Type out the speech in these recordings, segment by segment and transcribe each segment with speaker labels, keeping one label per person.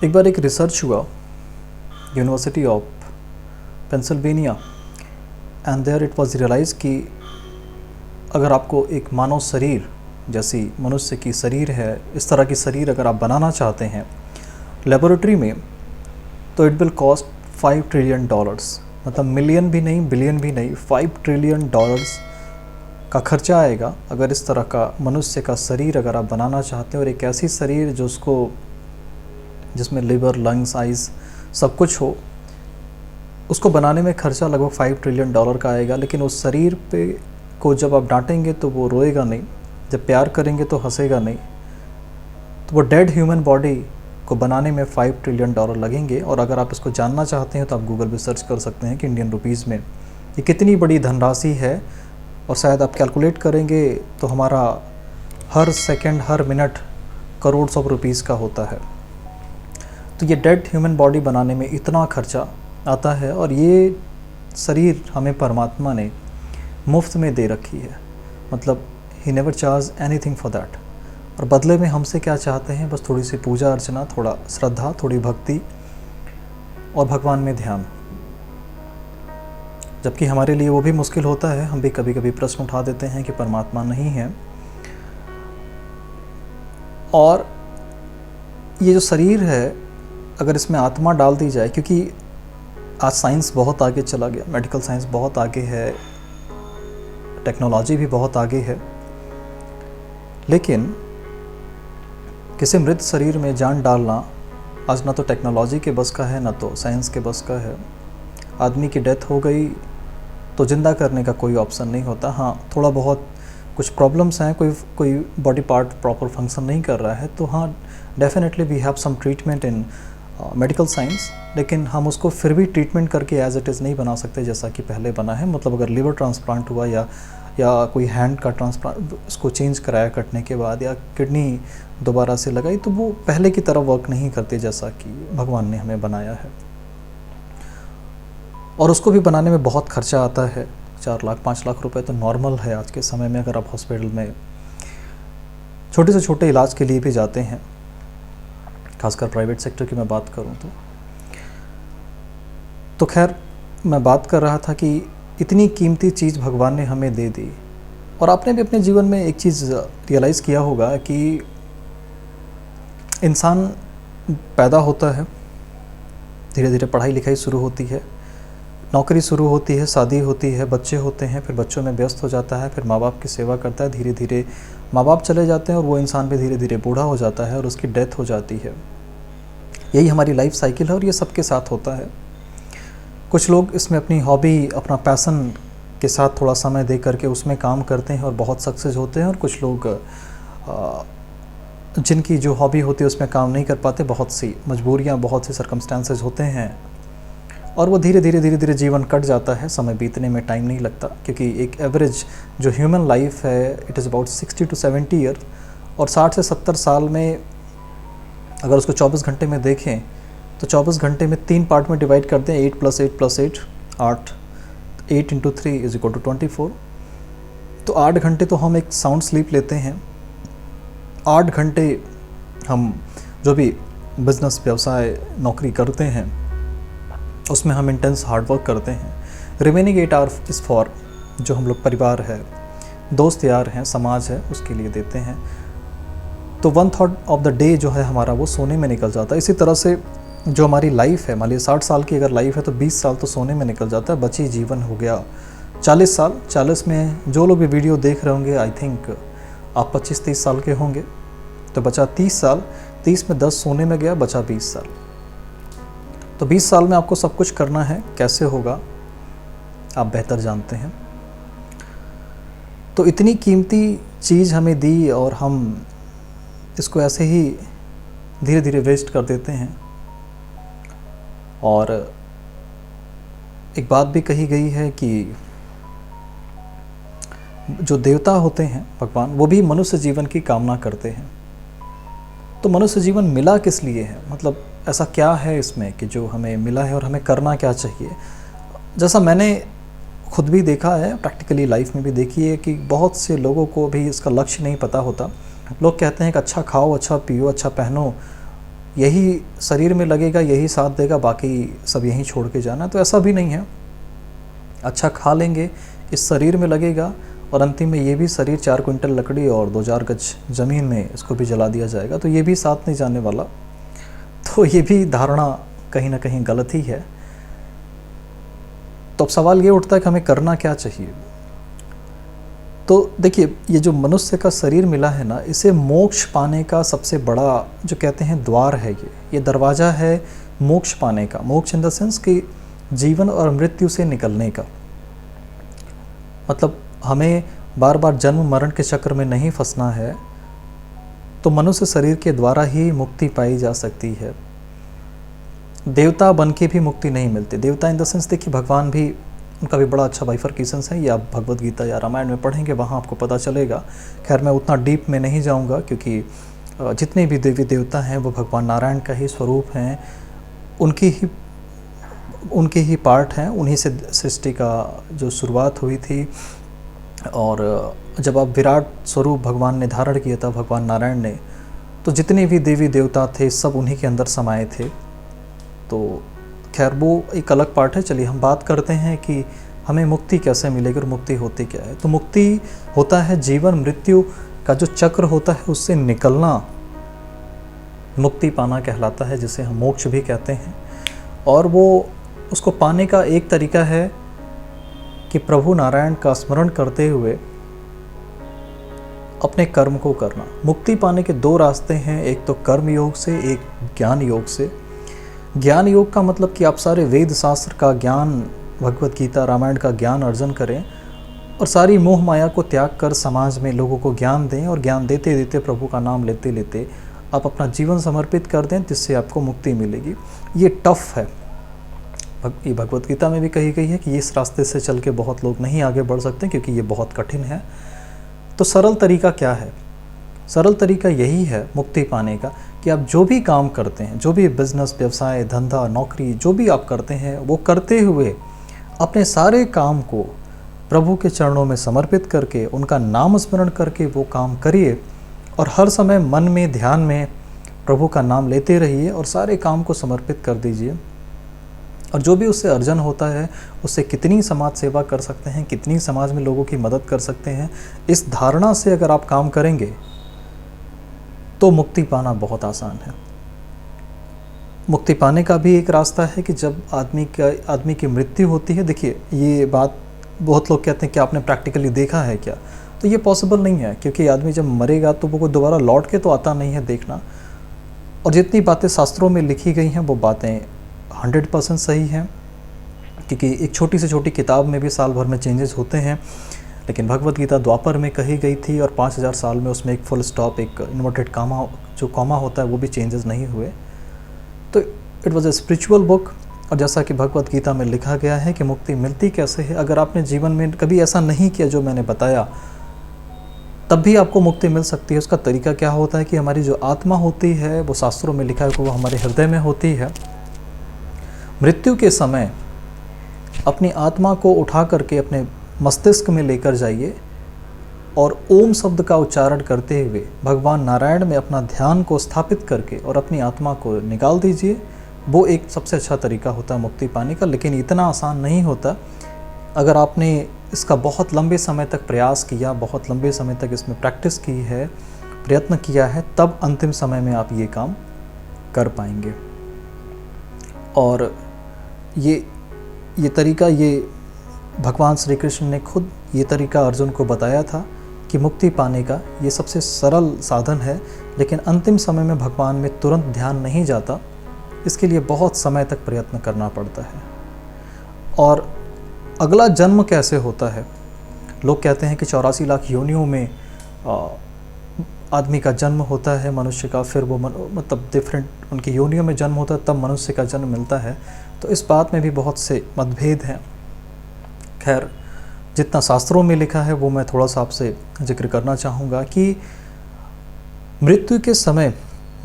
Speaker 1: एक बार एक रिसर्च हुआ university of Pennsylvania and there it was realise कि अगर आपको एक मानव शरीर जैसी मनुष्य की शरीर है, इस तरह की शरीर अगर आप बनाना चाहते हैं लेबोरेटरी में, तो इट विल कॉस्ट $5 ट्रिलियन, मतलब मिलियन भी नहीं, बिलियन भी नहीं, $5 ट्रिलियन का खर्चा आएगा अगर इस तरह का मनुष्य का शरीर अगर आप बनाना चाहते हैं। और एक ऐसी शरीर जिसमें लिवर, लंग्स, आइज़ सब कुछ हो, उसको बनाने में खर्चा लगभग $5 ट्रिलियन का आएगा। लेकिन उस शरीर को जब आप डांटेंगे तो वो रोएगा नहीं, जब प्यार करेंगे तो हंसेगा नहीं। तो वो डेड ह्यूमन बॉडी को बनाने में $5 ट्रिलियन लगेंगे। और अगर आप इसको जानना चाहते हैं तो आप गूगल पे सर्च कर सकते हैं कि इंडियन रुपीज़ में ये कितनी बड़ी धनराशि है। और शायद आप कैलकुलेट करेंगे तो हमारा हर सेकंड, हर मिनट करोड़ ऑफ रुपीज़ का होता है। तो ये डेड ह्यूमन बॉडी बनाने में इतना खर्चा आता है, और ये शरीर हमें परमात्मा ने मुफ्त में दे रखी है। मतलब he never charge anything for that. और बदले में हमसे क्या चाहते हैं? बस थोड़ी सी पूजा अर्चना, थोड़ा श्रद्धा, थोड़ी भक्ति और भगवान में ध्यान। जबकि हमारे लिए वो भी मुश्किल होता है, हम भी कभी कभी प्रश्न उठा देते हैं कि परमात्मा नहीं है। और ये जो शरीर है, अगर इसमें आत्मा डाल दी जाए, क्योंकि आज साइंस बहुत आगे चला गया, मेडिकल साइंस बहुत आगे है, टेक्नोलॉजी भी बहुत आगे है, लेकिन किसी मृत शरीर में जान डालना आज ना तो टेक्नोलॉजी के बस का है, ना तो साइंस के बस का है। आदमी की डेथ हो गई तो ज़िंदा करने का कोई ऑप्शन नहीं होता। हाँ, थोड़ा बहुत कुछ प्रॉब्लम्स हैं, कोई बॉडी पार्ट प्रॉपर फंक्शन नहीं कर रहा है, तो हाँ definitely we have some treatment in medical science. लेकिन हम उसको फिर भी ट्रीटमेंट करके एज इट इज़ नहीं बना सकते जैसा कि पहले बना है। मतलब अगर लिवर ट्रांसप्लांट हुआ या कोई हैंड का ट्रांसप्लांट उसको चेंज कराया कटने के बाद, या किडनी दोबारा से लगाई, तो वो पहले की तरह वर्क नहीं करते जैसा कि भगवान ने हमें बनाया है। और उसको भी बनाने में बहुत खर्चा आता है। 4 लाख 5 लाख रुपए तो नॉर्मल है आज के समय में। अगर आप हॉस्पिटल में छोटे से छोटे इलाज के लिए भी जाते हैं, खासकर प्राइवेट सेक्टर की मैं बात करूं तो खैर मैं बात कर रहा था कि इतनी कीमती चीज़ भगवान ने हमें दे दी। और आपने भी अपने जीवन में एक चीज़ रियलाइज़ किया होगा कि इंसान पैदा होता है, धीरे धीरे पढ़ाई लिखाई शुरू होती है, नौकरी शुरू होती है, शादी होती है, बच्चे होते हैं, फिर बच्चों में व्यस्त हो जाता है, फिर माँ बाप की सेवा करता है, धीरे धीरे माँ बाप चले जाते हैं और वो इंसान भी धीरे धीरे बूढ़ा हो जाता है और उसकी डेथ हो जाती है। यही हमारी लाइफ साइकिल है और ये सबके साथ होता है। कुछ लोग इसमें अपनी हॉबी, अपना पैसन के साथ थोड़ा समय दे करके उसमें काम करते हैं और बहुत सक्सेस होते हैं, और कुछ लोग जिनकी जो हॉबी होती है उसमें काम नहीं कर पाते, बहुत सी मजबूरियाँ, बहुत से सर्कमस्टांसेस होते हैं, और वो धीरे धीरे जीवन कट जाता है। समय बीतने में टाइम नहीं लगता, क्योंकि एक एवरेज जो ह्यूमन लाइफ है it is about 60 to 70 year. और 60 से 70 साल में अगर उसको 24 घंटे में देखें तो 24 घंटे में 3 पार्ट में डिवाइड करते हैं, 8 + 8 + 8, 8 × 3 = 24। तो 8 घंटे तो हम एक साउंड स्लीप लेते हैं, 8 घंटे हम जो भी बिजनेस, व्यवसाय, नौकरी करते हैं उसमें हम इंटेंस हार्डवर्क करते हैं। रिमेनिंग 8 आवर इज़ फॉर जो हम लोग परिवार है, दोस्त यार हैं, समाज है, उसके लिए देते हैं। तो 1/3 ऑफ द डे जो है हमारा वो सोने में निकल जाता है। इसी तरह से जो हमारी लाइफ है, मान लीजिए 60 साल की अगर लाइफ है तो 20 साल तो सोने में निकल जाता है, बची जीवन हो गया 40 साल। 40 में जो लोग भी वीडियो देख रहे होंगे, आई थिंक आप 25-30 साल के होंगे, तो बचा 30 साल। 30 में 10 सोने में गया, बचा 20 साल। तो 20 साल में आपको सब कुछ करना है, कैसे होगा आप बेहतर जानते हैं। तो इतनी कीमती चीज़ हमें दी और हम इसको ऐसे ही धीरे धीरे वेस्ट कर देते हैं। और एक बात भी कही गई है कि जो देवता होते हैं, भगवान, वो भी मनुष्य जीवन की कामना करते हैं। तो मनुष्य जीवन मिला किस लिए है? मतलब ऐसा क्या है इसमें कि जो हमें मिला है और हमें करना क्या चाहिए? जैसा मैंने खुद भी देखा है, प्रैक्टिकली लाइफ में भी देखी है कि बहुत से लोगों को भी इसका लक्ष्य नहीं पता होता। लोग कहते हैं कि अच्छा खाओ, अच्छा पियो, अच्छा पहनो, यही शरीर में लगेगा, यही साथ देगा, बाकी सब यहीं छोड़ के जाना। तो ऐसा भी नहीं है। अच्छा खा लेंगे, इस शरीर में लगेगा, और अंतिम में ये भी शरीर 4 क्विंटल लकड़ी और 2000 गज ज़मीन में इसको भी जला दिया जाएगा, तो ये भी साथ नहीं जाने वाला। तो ये भी धारणा कहीं ना कहीं गलत ही है। तो अब सवाल ये उठता है कि हमें करना क्या चाहिए। तो देखिए, ये जो मनुष्य का शरीर मिला है ना, इसे मोक्ष पाने का सबसे बड़ा जो कहते हैं द्वार है, ये दरवाज़ा है मोक्ष पाने का। मोक्ष इन द सेंस कि जीवन और मृत्यु से निकलने का। मतलब हमें बार बार जन्म मरण के चक्र में नहीं फंसना है। तो मनुष्य शरीर के द्वारा ही मुक्ति पाई जा सकती है। देवता बन के भी मुक्ति नहीं मिलती। देवता इन द सेंस, देखिए भगवान भी, उनका भी बड़ा अच्छा बाइफरकेशंस है, ये आप भगवत गीता या रामायण में पढ़ेंगे, वहाँ आपको पता चलेगा। खैर मैं उतना डीप में नहीं जाऊँगा, क्योंकि जितने भी देवी देवता हैं वो भगवान नारायण का ही स्वरूप हैं, उनके ही पार्ट हैं, उन्हीं से सृष्टि का जो शुरुआत हुई थी। और जब आप विराट स्वरूप भगवान ने धारण किया था, भगवान नारायण ने, तो जितने भी देवी देवता थे सब उन्हीं के अंदर समाये थे। तो खैर वो एक अलग पार्ट है। चलिए हम बात करते हैं कि हमें मुक्ति कैसे मिलेगी और मुक्ति होती क्या है। तो मुक्ति होता है जीवन मृत्यु का जो चक्र होता है उससे निकलना, मुक्ति पाना कहलाता है, जिसे हम मोक्ष भी कहते हैं। और वो उसको पाने का एक तरीका है कि प्रभु नारायण का स्मरण करते हुए अपने कर्म को करना। मुक्ति पाने के 2 रास्ते हैं, एक तो कर्म योग से, एक ज्ञान योग से। ज्ञान योग का मतलब कि आप सारे वेद शास्त्र का ज्ञान, भगवत गीता रामायण का ज्ञान अर्जन करें और सारी मोह माया को त्याग कर समाज में लोगों को ज्ञान दें, और ज्ञान देते देते, प्रभु का नाम लेते लेते आप अपना जीवन समर्पित कर दें, जिससे आपको मुक्ति मिलेगी। ये टफ है। ये भगवत गीता में भी कही गई है कि इस रास्ते से चल के बहुत लोग नहीं आगे बढ़ सकते, क्योंकि ये बहुत कठिन है। तो सरल तरीका क्या है? सरल तरीका यही है मुक्ति पाने का कि आप जो भी काम करते हैं, जो भी बिजनेस, व्यवसाय, धंधा, नौकरी, जो भी आप करते हैं, वो करते हुए अपने सारे काम को प्रभु के चरणों में समर्पित करके, उनका नाम स्मरण करके वो काम करिए, और हर समय मन में, ध्यान में प्रभु का नाम लेते रहिए और सारे काम को समर्पित कर दीजिए। और जो भी उससे अर्जन होता है, उससे कितनी समाज सेवा कर सकते हैं, कितनी समाज में लोगों की मदद कर सकते हैं, इस धारणा से अगर आप काम करेंगे तो मुक्ति पाना बहुत आसान है। मुक्ति पाने का भी एक रास्ता है कि जब आदमी की मृत्यु होती है, देखिए ये बात बहुत लोग कहते हैं कि आपने प्रैक्टिकली देखा है क्या, तो ये पॉसिबल नहीं है, क्योंकि आदमी जब मरेगा तो वो दोबारा लौट के तो आता नहीं है देखना। और जितनी बातें शास्त्रों में लिखी गई हैं वो बातें 100% सही हैं, क्योंकि एक छोटी से छोटी किताब में भी साल भर में चेंजेस होते हैं। लेकिन भगवत गीता द्वापर में कही गई थी और 5000 साल में उसमें एक फुल स्टॉप, एक इन्वर्टेड कामा, जो कॉमा होता है वो भी चेंजेस नहीं हुए। तो it was a spiritual book. और जैसा कि भगवत गीता में लिखा गया है कि मुक्ति मिलती कैसे है, अगर आपने जीवन में कभी ऐसा नहीं किया जो मैंने बताया, तब भी आपको मुक्ति मिल सकती है। उसका तरीका क्या होता है कि हमारी जो आत्मा होती है, वो शास्त्रों में लिखा है कि वो हमारे हृदय में होती है। मृत्यु के समय अपनी आत्मा को उठा करके अपने मस्तिष्क में लेकर जाइए और ओम शब्द का उच्चारण करते हुए भगवान नारायण में अपना ध्यान को स्थापित करके और अपनी आत्मा को निकाल दीजिए। वो एक सबसे अच्छा तरीका होता है मुक्ति पाने का, लेकिन इतना आसान नहीं होता। अगर आपने इसका बहुत लंबे समय तक प्रयास किया, बहुत लंबे समय तक इसमें प्रैक्टिस की है, प्रयत्न किया है, तब अंतिम समय में आप ये काम कर पाएंगे। और ये तरीका, ये भगवान श्री कृष्ण ने खुद ये तरीका अर्जुन को बताया था कि मुक्ति पाने का ये सबसे सरल साधन है, लेकिन अंतिम समय में भगवान में तुरंत ध्यान नहीं जाता। इसके लिए बहुत समय तक प्रयत्न करना पड़ता है। और अगला जन्म कैसे होता है? लोग कहते हैं कि 84 लाख योनियों में आदमी का जन्म होता है, मनुष्य का, फिर वो मतलब डिफरेंट उनकी योनियों में जन्म होता है, तब मनुष्य का जन्म मिलता है। तो इस बात में भी बहुत से मतभेद हैं। खैर, जितना शास्त्रों में लिखा है वो मैं थोड़ा सा आपसे जिक्र करना चाहूँगा कि मृत्यु के समय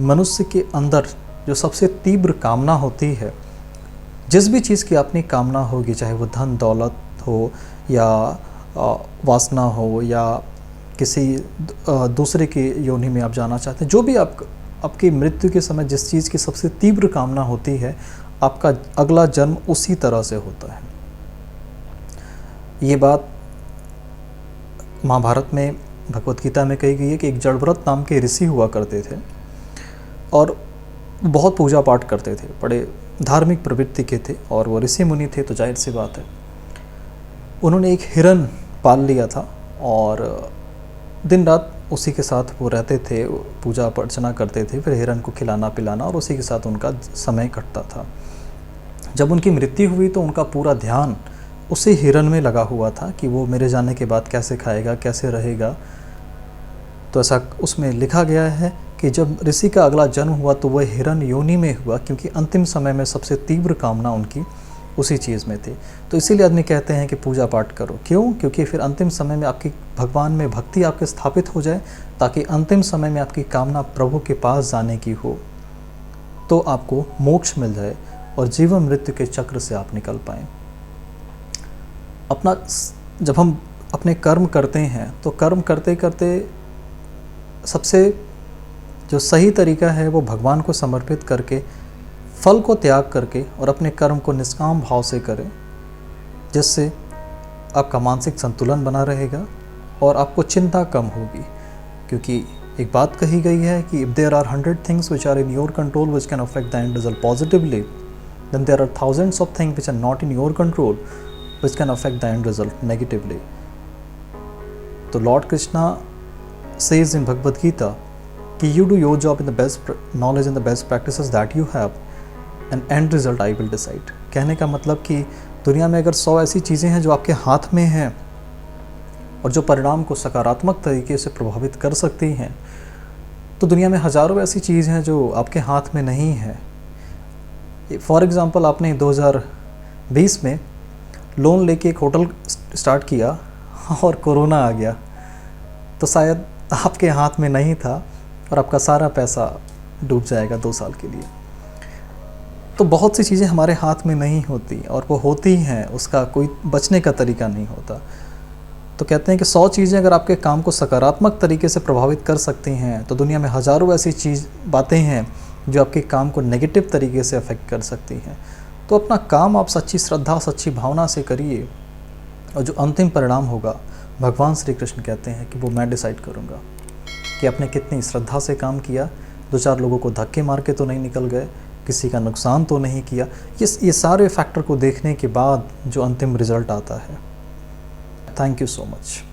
Speaker 1: मनुष्य के अंदर जो सबसे तीव्र कामना होती है, जिस भी चीज़ की अपनी कामना होगी, चाहे वो धन दौलत हो या वासना हो या किसी दूसरे की योनि में आप जाना चाहते हैं, जो भी आप आपकी मृत्यु के समय जिस चीज़ की सबसे तीव्र कामना होती है, आपका अगला जन्म उसी तरह से होता है। ये बात महाभारत में, भगवत गीता में कही गई है कि एक जड़व्रत नाम के ऋषि हुआ करते थे और बहुत पूजा पाठ करते थे, बड़े धार्मिक प्रवृत्ति के थे और वो ऋषि मुनि थे, तो जाहिर सी बात है उन्होंने एक हिरन पाल लिया था और दिन रात उसी के साथ वो रहते थे, पूजा अर्चना करते थे, फिर हिरन को खिलाना पिलाना और उसी के साथ उनका समय कटता था। जब उनकी मृत्यु हुई तो उनका पूरा ध्यान उसी हिरन में लगा हुआ था कि वो मेरे जाने के बाद कैसे खाएगा, कैसे रहेगा। तो ऐसा उसमें लिखा गया है कि जब ऋषि का अगला जन्म हुआ तो वह हिरन योनि में हुआ, क्योंकि अंतिम समय में सबसे तीव्र कामना उनकी उसी चीज़ में थी। तो इसीलिए आदमी कहते हैं कि पूजा पाठ करो। क्यों? क्योंकि फिर अंतिम समय में आपकी भगवान में भक्ति आपके स्थापित हो जाए, ताकि अंतिम समय में आपकी कामना प्रभु के पास जाने की हो, तो आपको मोक्ष मिल जाए और जीवन मृत्यु के चक्र से आप निकल पाएँ। जब हम अपने कर्म करते हैं तो कर्म करते करते सबसे जो सही तरीका है वो भगवान को समर्पित करके, फल को त्याग करके और अपने कर्म को निष्काम भाव से करें, जिससे आपका मानसिक संतुलन बना रहेगा और आपको चिंता कम होगी। क्योंकि एक बात कही गई है कि if there are 100 things which are in your control which can affect the end result positively, then there are thousands of things which are not in your control which can affect the end result negatively. So Lord Krishna says in Bhagavad Gita कि you do your job in the best knowledge and the best practices that you have and end result I will decide. कहने का मतलब कि दुनिया में अगर 100 ऐसी चीज़ें हैं जो आपके हाथ में हैं और जो परिणाम को सकारात्मक तरीके से प्रभावित कर सकती हैं, तो दुनिया में हज़ारों ऐसी चीज़ हैं जो आपके हाथ में नहीं है। फॉर एग्ज़ाम्पल, आपने 2020 में लोन लेके एक होटल स्टार्ट किया और कोरोना आ गया, तो शायद आपके हाथ में नहीं था और आपका सारा पैसा डूब जाएगा 2 साल के लिए। तो बहुत सी चीज़ें हमारे हाथ में नहीं होती और वो होती हैं, उसका कोई बचने का तरीका नहीं होता। तो कहते हैं कि 100 चीज़ें अगर आपके काम को सकारात्मक तरीके से प्रभावित कर सकती हैं, तो दुनिया में हज़ारों ऐसी बातें हैं जो आपके काम को नेगेटिव तरीके से अफेक्ट कर सकती हैं। तो अपना काम आप सच्ची श्रद्धा, सच्ची भावना से करिए और जो अंतिम परिणाम होगा, भगवान श्री कृष्ण कहते हैं कि वो मैं डिसाइड करूँगा कि आपने कितनी श्रद्धा से काम किया, 2-4 लोगों को धक्के मार के तो नहीं निकल गए, किसी का नुकसान तो नहीं किया। ये सारे फैक्टर को देखने के बाद जो अंतिम रिजल्ट आता है। Thank you so much.